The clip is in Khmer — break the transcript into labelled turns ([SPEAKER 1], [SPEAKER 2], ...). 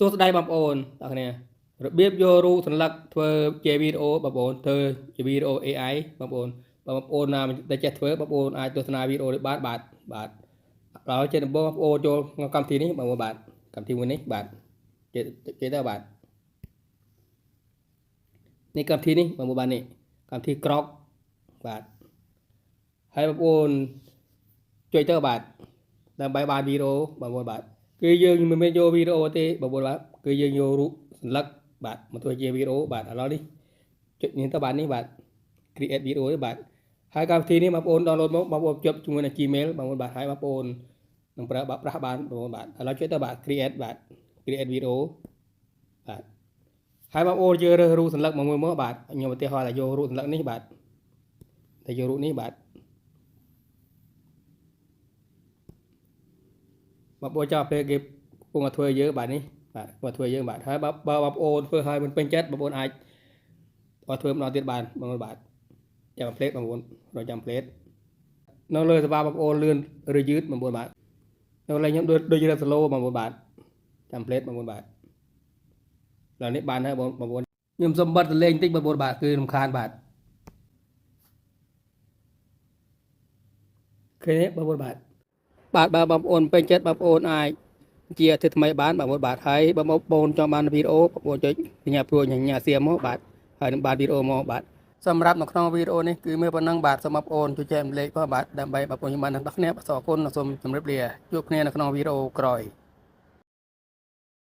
[SPEAKER 1] សួស្តីបងប្អូនអ្នកគ្នារបៀបយករូបសន្លឹកធ្វើជាវីដេអូបងប្អូនធ្វើជាវីដេអូ AI បងប្អូនណាដែលចេះធ្វើបងប្អូនអាចទស្សនាវីដេអូនេះបាទដល់ជាដំបូងបងប្អូនចូលកម្មវិធីនេះបងប្អូនបាទកម្មវិធីមួយនេះបាទចេះទៅបាទនេះកម្មវិធីនេះបងប្អូនបាទនេះកម្មវិធីក្រកបាទហើយបងប្អូនជួយទៅបាទដើម្បីបានវីដេអូបងប្អូនបាទគឺយើងមិនមែនយកវីដេអូទេបងប្អូនបាទគឺយើងយករូបសន្លឹកបាទមកធ្វើជាវីដេអូបាទឥឡូវនេះចុចនេះទៅបាទនេះបាទ create video នេះបាទហើយកម្មវិធីនេះបងប្អូន download មកបងប្អូនភ្ជាប់ជាមួយនឹង Gmail បងប្អូនបាទហើយបងប្អូននឹងប្រើប្រាស់បានបងប្អូនបាទឥឡូវចុចទៅបាទ create បាទ create video បាទហើយបងប្អូនយករើសរូបសន្លឹកមួយមកបាទខ្ញុំឧទាហរណ៍ថាយករូបសន្លឹកនេះបាទតែយករូបនេះបាទបងប្អូនចាំពេលគេកំពុងតែធ្វើយើងបាទនេះបាទមកធ្វើយើងបាទហើយបើបងប្អូនធ្វើឲ្យមិនពេញចិត្តបងប្អូនអាចធ្វើម្ដងទៀតបានបងប្អូនបាទចាំផ្លេតបងប្អូនរកចាំផ្លេតនៅលើសេវាបងប្អូនលឿនឬយឺតបងប្អូនបាទនៅលើខ្ញុំដូចរ៉េប slow បងប្អូនបាទចាំផ្លេតបងប្អូនបាទដល់នេះបានហើយបងប្អូនខ្ញុំសុំបិទសលេងបន្តិចបងប្អូនបាទគឺរំខានបាទឃើញទេបងប្អូនបាទបើបងប្អូនពេញចិត្តបងប្អូនអាចជាអធិថ្មីបានបងប្អូនបាទហើយបងប្អូនចង់បានវីដេអូបងប្អូនចុចសញ្ញាព្រួយសញ្ញាសៀមមកបាទហើយនឹងបានវីដេអូមកបាទសម្រាប់នៅក្នុងវីដេអូនេះគឺមានប៉ុណ្ណឹងបាទសូមបងប្អូនជួយចែករំលែកផងបាទដើម្បីបងប្អូនខ្ញុំបានទាំងអស់គ្នាបាទសូមអរគុណនិងសូមជម្រាបលាជួបគ្នានៅក្នុងវីដេអូក្រោយ